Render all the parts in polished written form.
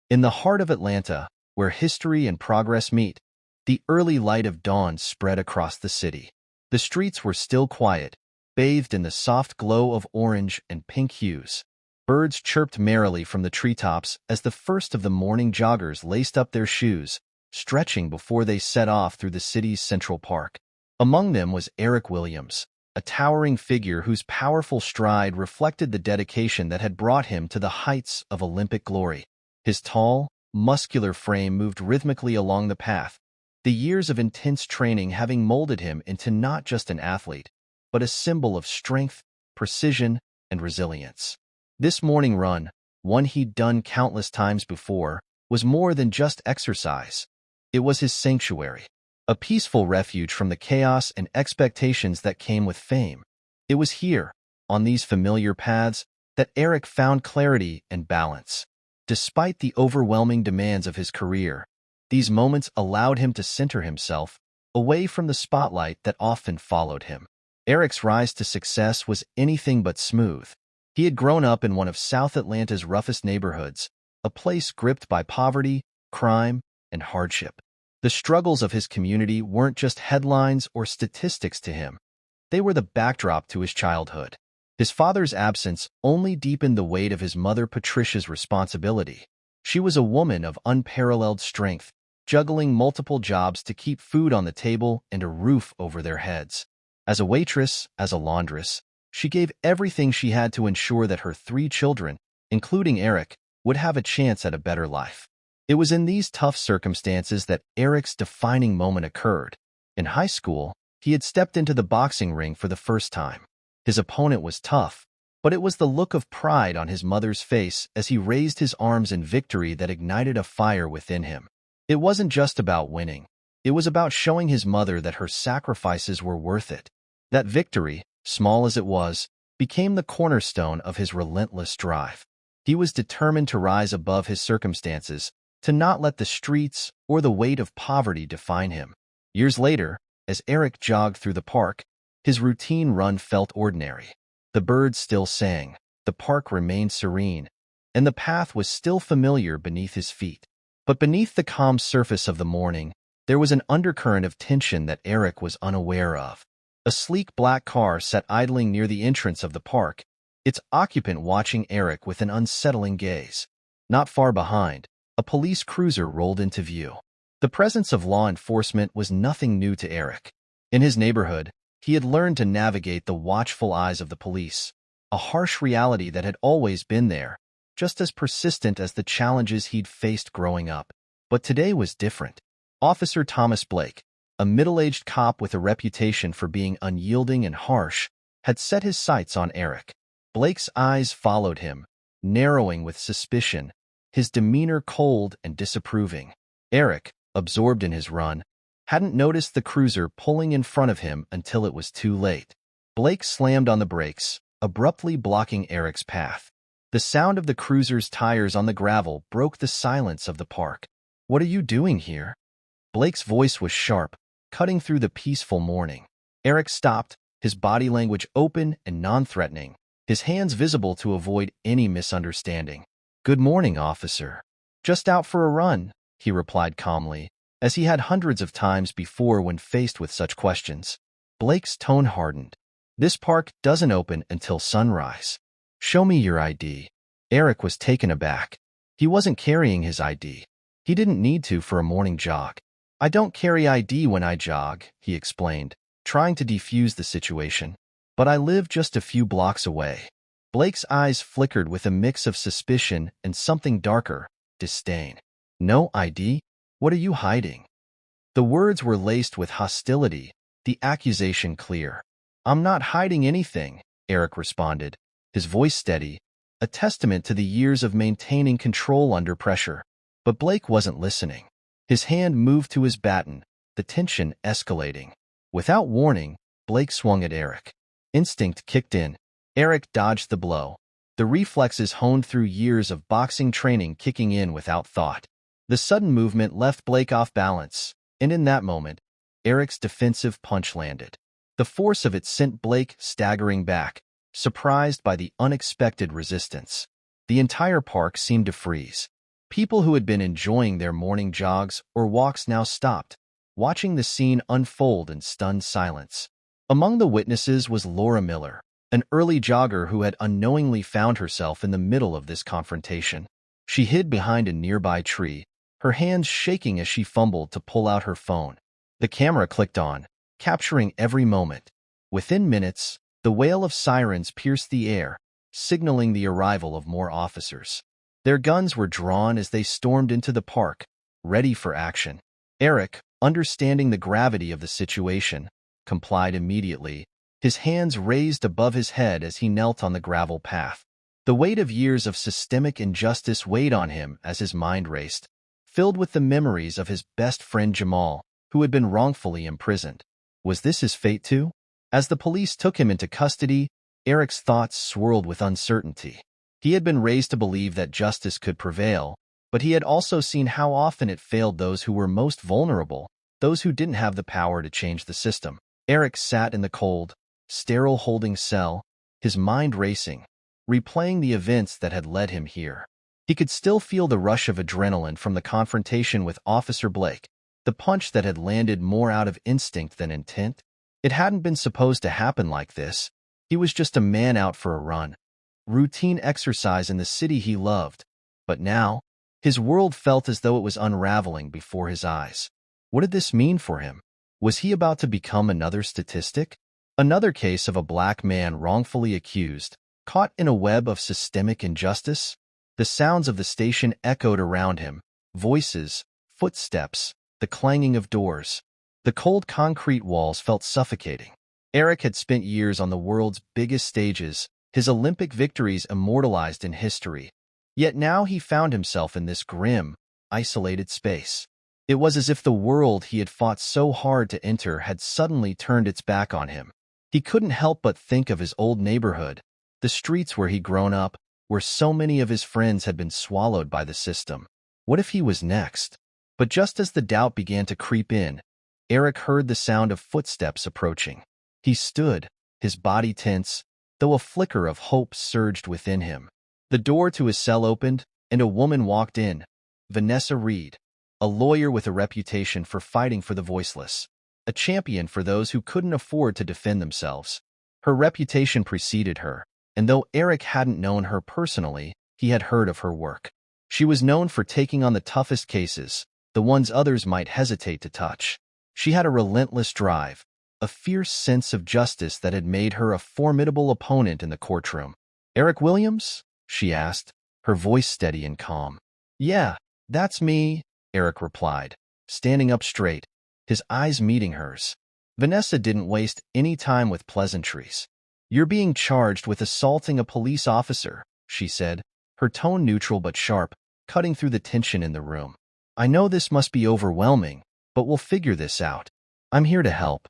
In the heart of Atlanta, where history and progress meet, the early light of dawn spread across the city. The streets were still quiet, bathed in the soft glow of orange and pink hues. Birds chirped merrily from the treetops as the first of the morning joggers laced up their shoes, stretching before they set off through the city's Central Park. Among them was Eric Williams, a towering figure whose powerful stride reflected the dedication that had brought him to the heights of Olympic glory. His tall, muscular frame moved rhythmically along the path, the years of intense training having molded him into not just an athlete, but a symbol of strength, precision, and resilience. This morning run, one he'd done countless times before, was more than just exercise. It was his sanctuary, a peaceful refuge from the chaos and expectations that came with fame. It was here, on these familiar paths, that Eric found clarity and balance. Despite the overwhelming demands of his career, these moments allowed him to center himself, away from the spotlight that often followed him. Eric's rise to success was anything but smooth. He had grown up in one of South Atlanta's roughest neighborhoods, a place gripped by poverty, crime, and hardship. The struggles of his community weren't just headlines or statistics to him. They were the backdrop to his childhood. His father's absence only deepened the weight of his mother Patricia's responsibility. She was a woman of unparalleled strength, juggling multiple jobs to keep food on the table and a roof over their heads. As a waitress, as a laundress, she gave everything she had to ensure that her 3 children, including Eric, would have a chance at a better life. It was in these tough circumstances that Eric's defining moment occurred. In high school, he had stepped into the boxing ring for the first time. His opponent was tough, but it was the look of pride on his mother's face as he raised his arms in victory that ignited a fire within him. It wasn't just about winning. It was about showing his mother that her sacrifices were worth it. That victory, small as it was, became the cornerstone of his relentless drive. He was determined to rise above his circumstances, to not let the streets or the weight of poverty define him. Years later, as Eric jogged through the park, his routine run felt ordinary. The birds still sang, the park remained serene, and the path was still familiar beneath his feet. But beneath the calm surface of the morning, there was an undercurrent of tension that Eric was unaware of. A sleek black car sat idling near the entrance of the park, its occupant watching Eric with an unsettling gaze. Not far behind, a police cruiser rolled into view. The presence of law enforcement was nothing new to Eric. In his neighborhood, he had learned to navigate the watchful eyes of the police, a harsh reality that had always been there, just as persistent as the challenges he'd faced growing up. But today was different. Officer Thomas Blake, a middle-aged cop with a reputation for being unyielding and harsh, had set his sights on Eric. Blake's eyes followed him, narrowing with suspicion, his demeanor cold and disapproving. Eric, absorbed in his run, hadn't noticed the cruiser pulling in front of him until it was too late. Blake slammed on the brakes, abruptly blocking Eric's path. The sound of the cruiser's tires on the gravel broke the silence of the park. "What are you doing here?" Blake's voice was sharp, cutting through the peaceful morning. Eric stopped, his body language open and non-threatening, his hands visible to avoid any misunderstanding. "Good morning, officer. Just out for a run," he replied calmly, as he had hundreds of times before when faced with such questions. Blake's tone hardened. "This park doesn't open until sunrise. Show me your ID." Eric was taken aback. He wasn't carrying his ID. He didn't need to for a morning jog. "I don't carry ID when I jog," he explained, trying to defuse the situation. "But I live just a few blocks away." Blake's eyes flickered with a mix of suspicion and something darker, disdain. "No ID? What are you hiding?" The words were laced with hostility, the accusation clear. "I'm not hiding anything," Eric responded, his voice steady, a testament to the years of maintaining control under pressure. But Blake wasn't listening. His hand moved to his baton, the tension escalating. Without warning, Blake swung at Eric. Instinct kicked in. Eric dodged the blow, the reflexes honed through years of boxing training kicking in without thought. The sudden movement left Blake off balance, and in that moment, Eric's defensive punch landed. The force of it sent Blake staggering back, surprised by the unexpected resistance. The entire park seemed to freeze. People who had been enjoying their morning jogs or walks now stopped, watching the scene unfold in stunned silence. Among the witnesses was Laura Miller, an early jogger who had unknowingly found herself in the middle of this confrontation. She hid behind a nearby tree, her hands shaking as she fumbled to pull out her phone. The camera clicked on, capturing every moment. Within minutes, the wail of sirens pierced the air, signaling the arrival of more officers. Their guns were drawn as they stormed into the park, ready for action. Eric, understanding the gravity of the situation, complied immediately, his hands raised above his head as he knelt on the gravel path. The weight of years of systemic injustice weighed on him as his mind raced, filled with the memories of his best friend Jamal, who had been wrongfully imprisoned. Was this his fate too? As the police took him into custody, Eric's thoughts swirled with uncertainty. He had been raised to believe that justice could prevail, but he had also seen how often it failed those who were most vulnerable, those who didn't have the power to change the system. Eric sat in the cold, sterile holding cell, his mind racing, replaying the events that had led him here. He could still feel the rush of adrenaline from the confrontation with Officer Blake, the punch that had landed more out of instinct than intent. It hadn't been supposed to happen like this. He was just a man out for a run. Routine exercise in the city he loved. But now, his world felt as though it was unraveling before his eyes. What did this mean for him? Was he about to become another statistic? Another case of a black man wrongfully accused, caught in a web of systemic injustice? The sounds of the station echoed around him, voices, footsteps, the clanging of doors. The cold concrete walls felt suffocating. Eric had spent years on the world's biggest stages, his Olympic victories immortalized in history. Yet now he found himself in this grim, isolated space. It was as if the world he had fought so hard to enter had suddenly turned its back on him. He couldn't help but think of his old neighborhood, the streets where he'd grown up, where so many of his friends had been swallowed by the system. What if he was next? But just as the doubt began to creep in, Eric heard the sound of footsteps approaching. He stood, his body tense, though a flicker of hope surged within him. The door to his cell opened, and a woman walked in, Vanessa Reed, a lawyer with a reputation for fighting for the voiceless, a champion for those who couldn't afford to defend themselves. Her reputation preceded her, and though Eric hadn't known her personally, he had heard of her work. She was known for taking on the toughest cases, the ones others might hesitate to touch. She had a relentless drive, a fierce sense of justice that had made her a formidable opponent in the courtroom. "Eric Williams?" she asked, her voice steady and calm. "Yeah, that's me," Eric replied, standing up straight, his eyes meeting hers. Vanessa didn't waste any time with pleasantries. "You're being charged with assaulting a police officer," she said, her tone neutral but sharp, cutting through the tension in the room. "I know this must be overwhelming, but we'll figure this out. I'm here to help."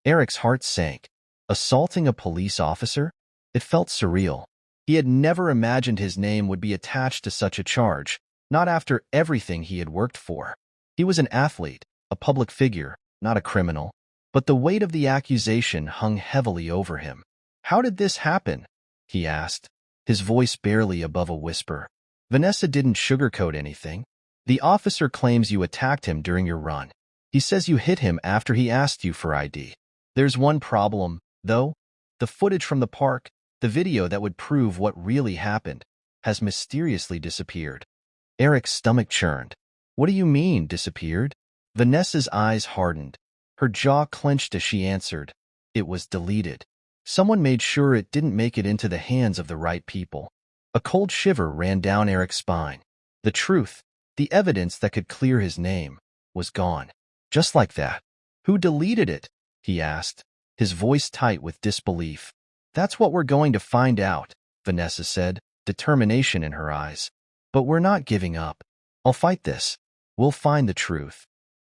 Eric's heart sank. Assaulting a police officer? It felt surreal. He had never imagined his name would be attached to such a charge, not after everything he had worked for. He was an athlete, a public figure, not a criminal. But the weight of the accusation hung heavily over him. "How did this happen?" he asked, his voice barely above a whisper. Vanessa didn't sugarcoat anything. "The officer claims you attacked him during your run. He says you hit him after he asked you for ID. There's one problem, though. The footage from the park, the video that would prove what really happened, has mysteriously disappeared." Eric's stomach churned. "What do you mean, disappeared?" Vanessa's eyes hardened. Her jaw clenched as she answered. "It was deleted. Someone made sure it didn't make it into the hands of the right people." A cold shiver ran down Eric's spine. The truth, the evidence that could clear his name, was gone. Just like that. "Who deleted it?" he asked, his voice tight with disbelief. "That's what we're going to find out," Vanessa said, determination in her eyes. "But we're not giving up. I'll fight this. We'll find the truth."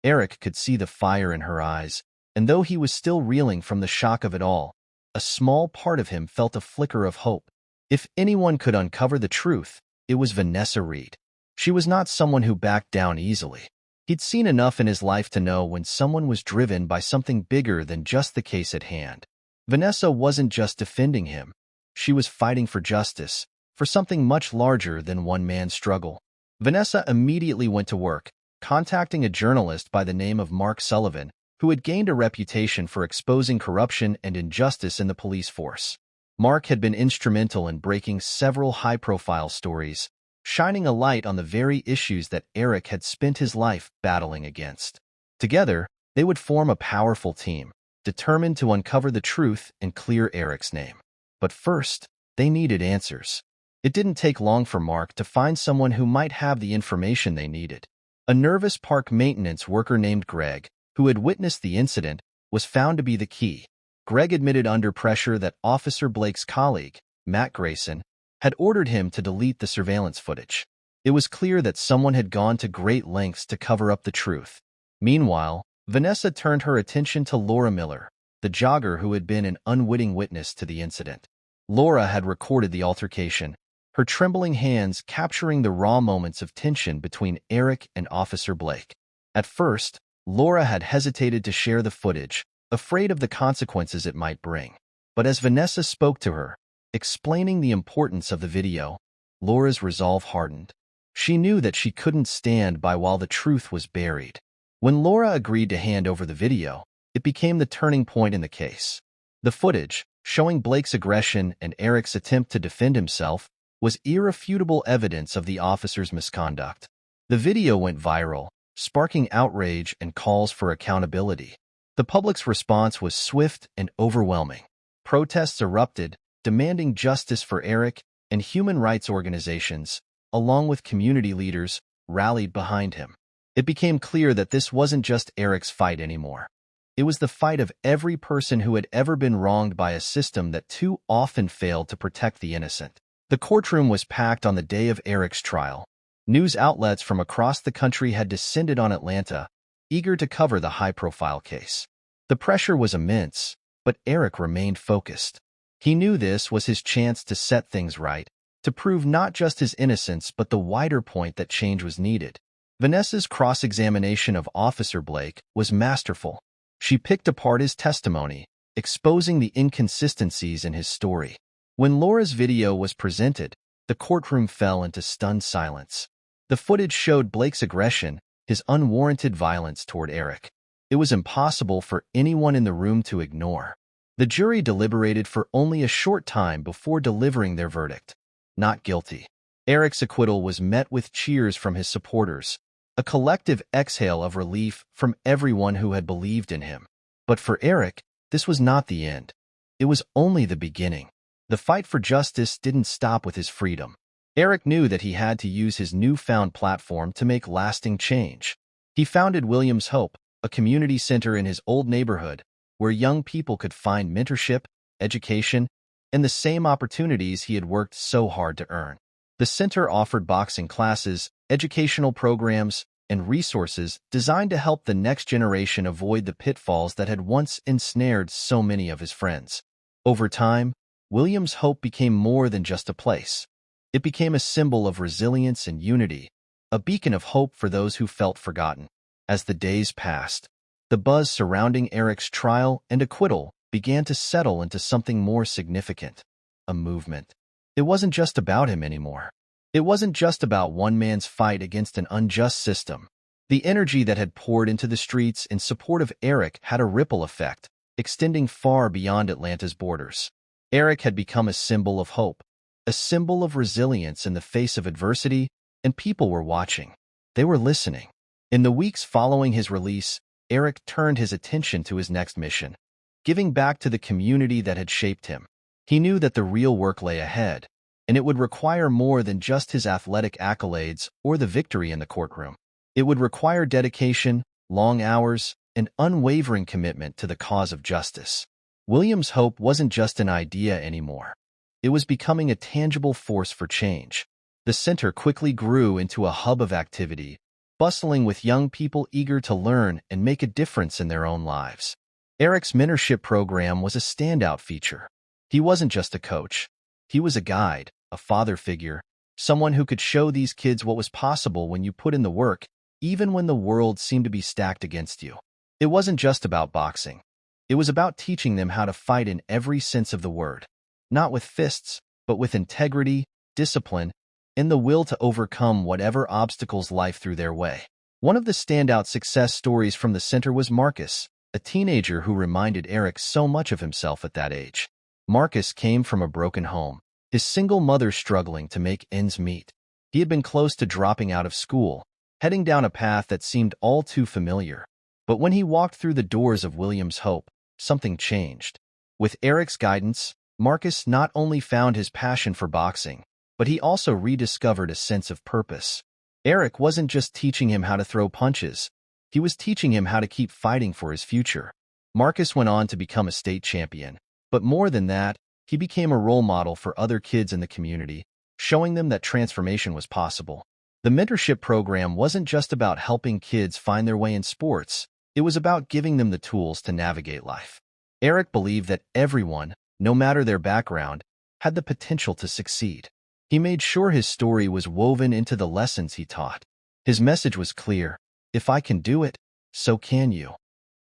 Eric could see the fire in her eyes, and though he was still reeling from the shock of it all, a small part of him felt a flicker of hope. If anyone could uncover the truth, it was Vanessa Reed. She was not someone who backed down easily. He'd seen enough in his life to know when someone was driven by something bigger than just the case at hand. Vanessa wasn't just defending him. She was fighting for justice, for something much larger than one man's struggle. Vanessa immediately went to work, contacting a journalist by the name of Mark Sullivan, who had gained a reputation for exposing corruption and injustice in the police force. Mark had been instrumental in breaking several high-profile stories, shining a light on the very issues that Eric had spent his life battling against. Together, they would form a powerful team, determined to uncover the truth and clear Eric's name. But first, they needed answers. It didn't take long for Mark to find someone who might have the information they needed. A nervous park maintenance worker named Greg, who had witnessed the incident, was found to be the key. Greg admitted under pressure that Officer Blake's colleague, Matt Grayson, had ordered him to delete the surveillance footage. It was clear that someone had gone to great lengths to cover up the truth. Meanwhile, Vanessa turned her attention to Laura Miller, the jogger who had been an unwitting witness to the incident. Laura had recorded the altercation, her trembling hands capturing the raw moments of tension between Eric and Officer Blake. At first, Laura had hesitated to share the footage, afraid of the consequences it might bring. But as Vanessa spoke to her, explaining the importance of the video, Laura's resolve hardened. She knew that she couldn't stand by while the truth was buried. When Laura agreed to hand over the video, it became the turning point in the case. The footage, showing Blake's aggression and Eric's attempt to defend himself, was irrefutable evidence of the officer's misconduct. The video went viral, sparking outrage and calls for accountability. The public's response was swift and overwhelming. Protests erupted, demanding justice for Eric, and human rights organizations, along with community leaders, rallied behind him. It became clear that this wasn't just Eric's fight anymore. It was the fight of every person who had ever been wronged by a system that too often failed to protect the innocent. The courtroom was packed on the day of Eric's trial. News outlets from across the country had descended on Atlanta, eager to cover the high-profile case. The pressure was immense, but Eric remained focused. He knew this was his chance to set things right, to prove not just his innocence but the wider point that change was needed. Vanessa's cross-examination of Officer Blake was masterful. She picked apart his testimony, exposing the inconsistencies in his story. When Laura's video was presented, the courtroom fell into stunned silence. The footage showed Blake's aggression, his unwarranted violence toward Eric. It was impossible for anyone in the room to ignore. The jury deliberated for only a short time before delivering their verdict. Not guilty. Eric's acquittal was met with cheers from his supporters, a collective exhale of relief from everyone who had believed in him. But for Eric, this was not the end. It was only the beginning. The fight for justice didn't stop with his freedom. Eric knew that he had to use his newfound platform to make lasting change. He founded Williams Hope, a community center in his old neighborhood, where young people could find mentorship, education, and the same opportunities he had worked so hard to earn. The center offered boxing classes, educational programs, and resources designed to help the next generation avoid the pitfalls that had once ensnared so many of his friends. Over time, Williams Hope became more than just a place. It became a symbol of resilience and unity, a beacon of hope for those who felt forgotten. As the days passed, the buzz surrounding Eric's trial and acquittal began to settle into something more significant, a movement. It wasn't just about him anymore. It wasn't just about one man's fight against an unjust system. The energy that had poured into the streets in support of Eric had a ripple effect, extending far beyond Atlanta's borders. Eric had become a symbol of hope, a symbol of resilience in the face of adversity, and people were watching. They were listening. In the weeks following his release, Eric turned his attention to his next mission, giving back to the community that had shaped him. He knew that the real work lay ahead, and it would require more than just his athletic accolades or the victory in the courtroom. It would require dedication, long hours, and unwavering commitment to the cause of justice. Williams Hope wasn't just an idea anymore. It was becoming a tangible force for change. The center quickly grew into a hub of activity, bustling with young people eager to learn and make a difference in their own lives. Eric's mentorship program was a standout feature. He wasn't just a coach. He was a guide, a father figure, someone who could show these kids what was possible when you put in the work, even when the world seemed to be stacked against you. It wasn't just about boxing. It was about teaching them how to fight in every sense of the word, not with fists, but with integrity, discipline, and the will to overcome whatever obstacles life threw their way. One of the standout success stories from the center was Marcus, a teenager who reminded Eric so much of himself at that age. Marcus came from a broken home, his single mother struggling to make ends meet. He had been close to dropping out of school, heading down a path that seemed all too familiar. But when he walked through the doors of Williams Hope, something changed. With Eric's guidance, Marcus not only found his passion for boxing, but he also rediscovered a sense of purpose. Eric wasn't just teaching him how to throw punches, he was teaching him how to keep fighting for his future. Marcus went on to become a state champion, but more than that, he became a role model for other kids in the community, showing them that transformation was possible. The mentorship program wasn't just about helping kids find their way in sports, it was about giving them the tools to navigate life. Eric believed that everyone, no matter their background, had the potential to succeed. He made sure his story was woven into the lessons he taught. His message was clear: if I can do it, so can you.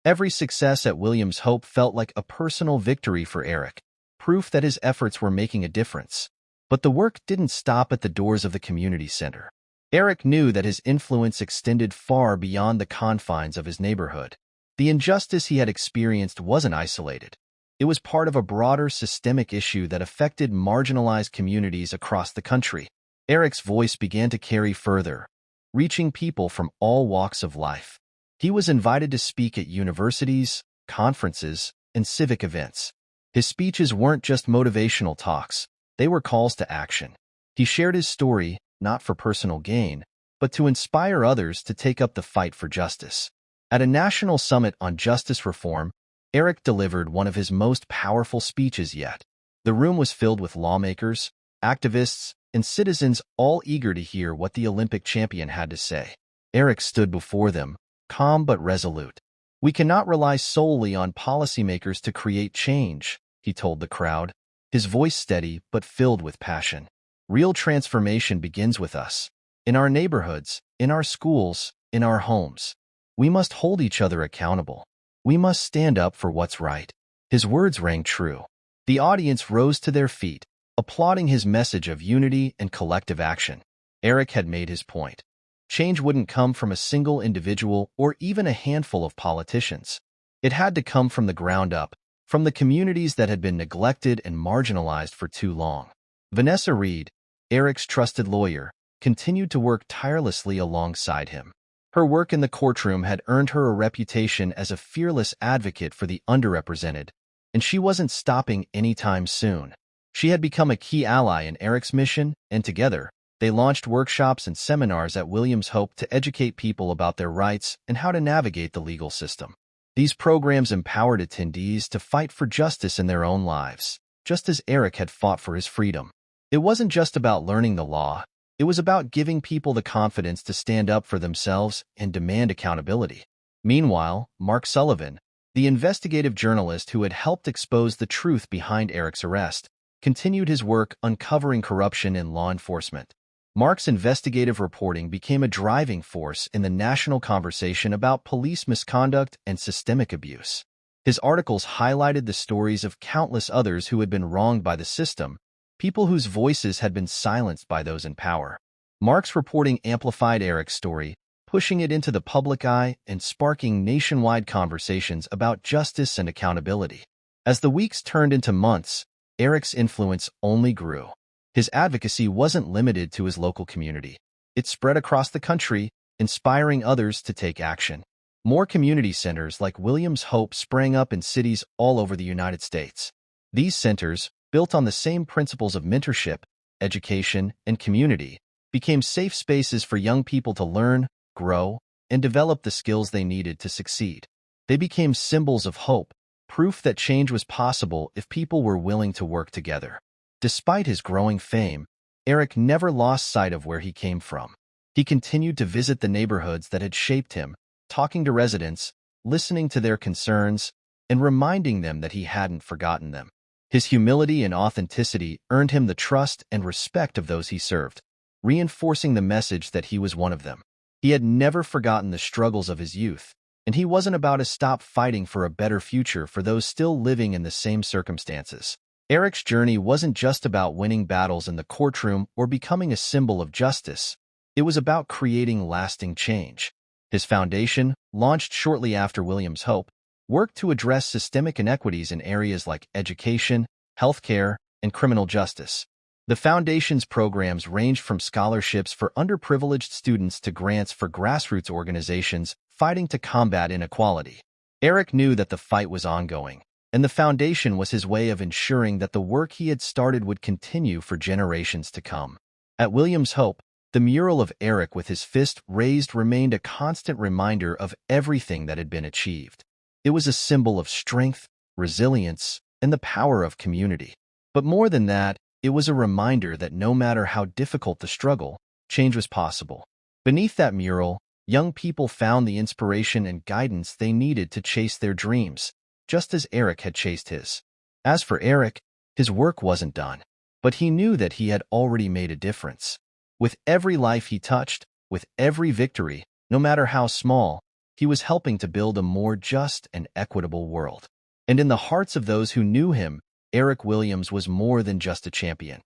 Every success at Williams Hope felt like a personal victory for Eric, proof that his efforts were making a difference. But the work didn't stop at the doors of the community center. Eric knew that his influence extended far beyond the confines of his neighborhood. The injustice he had experienced wasn't isolated. It was part of a broader systemic issue that affected marginalized communities across the country. Eric's voice began to carry further, reaching people from all walks of life. He was invited to speak at universities, conferences, and civic events. His speeches weren't just motivational talks, they were calls to action. He shared his story, not for personal gain, but to inspire others to take up the fight for justice. At a national summit on justice reform, Eric delivered one of his most powerful speeches yet. The room was filled with lawmakers, activists, and citizens all eager to hear what the Olympic champion had to say. Eric stood before them, calm but resolute. "We cannot rely solely on policymakers to create change," he told the crowd, his voice steady but filled with passion. "Real transformation begins with us, in our neighborhoods, in our schools, in our homes. We must hold each other accountable. We must stand up for what's right." His words rang true. The audience rose to their feet, applauding his message of unity and collective action. Eric had made his point. Change wouldn't come from a single individual or even a handful of politicians. It had to come from the ground up, from the communities that had been neglected and marginalized for too long. Vanessa Reed, Eric's trusted lawyer, continued to work tirelessly alongside him. Her work in the courtroom had earned her a reputation as a fearless advocate for the underrepresented, and she wasn't stopping anytime soon. She had become a key ally in Eric's mission, and together, they launched workshops and seminars at Williams Hope to educate people about their rights and how to navigate the legal system. These programs empowered attendees to fight for justice in their own lives, just as Eric had fought for his freedom. It wasn't just about learning the law, it was about giving people the confidence to stand up for themselves and demand accountability. Meanwhile, Mark Sullivan, the investigative journalist who had helped expose the truth behind Eric's arrest, continued his work uncovering corruption in law enforcement. Mark's investigative reporting became a driving force in the national conversation about police misconduct and systemic abuse. His articles highlighted the stories of countless others who had been wronged by the system, people whose voices had been silenced by those in power. Mark's reporting amplified Eric's story, pushing it into the public eye and sparking nationwide conversations about justice and accountability. As the weeks turned into months, Eric's influence only grew. His advocacy wasn't limited to his local community. It spread across the country, inspiring others to take action. More community centers like Williams Hope sprang up in cities all over the United States. These centers, built on the same principles of mentorship, education, and community, became safe spaces for young people to learn, grow, and develop the skills they needed to succeed. They became symbols of hope, proof that change was possible if people were willing to work together. Despite his growing fame, Eric never lost sight of where he came from. He continued to visit the neighborhoods that had shaped him, talking to residents, listening to their concerns, and reminding them that he hadn't forgotten them. His humility and authenticity earned him the trust and respect of those he served, reinforcing the message that he was one of them. He had never forgotten the struggles of his youth, and he wasn't about to stop fighting for a better future for those still living in the same circumstances. Eric's journey wasn't just about winning battles in the courtroom or becoming a symbol of justice. It was about creating lasting change. His foundation, launched shortly after William's Hope, worked to address systemic inequities in areas like education, healthcare, and criminal justice. The foundation's programs ranged from scholarships for underprivileged students to grants for grassroots organizations fighting to combat inequality. Eric knew that the fight was ongoing, and the foundation was his way of ensuring that the work he had started would continue for generations to come. At William's Hope, the mural of Eric with his fist raised remained a constant reminder of everything that had been achieved. It was a symbol of strength, resilience, and the power of community. But more than that, it was a reminder that no matter how difficult the struggle, change was possible. Beneath that mural, young people found the inspiration and guidance they needed to chase their dreams, just as Eric had chased his. As for Eric, his work wasn't done, but he knew that he had already made a difference. With every life he touched, with every victory, no matter how small, he was helping to build a more just and equitable world. And in the hearts of those who knew him, Eric Williams was more than just a champion.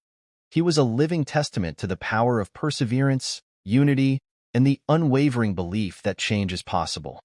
He was a living testament to the power of perseverance, unity, and the unwavering belief that change is possible.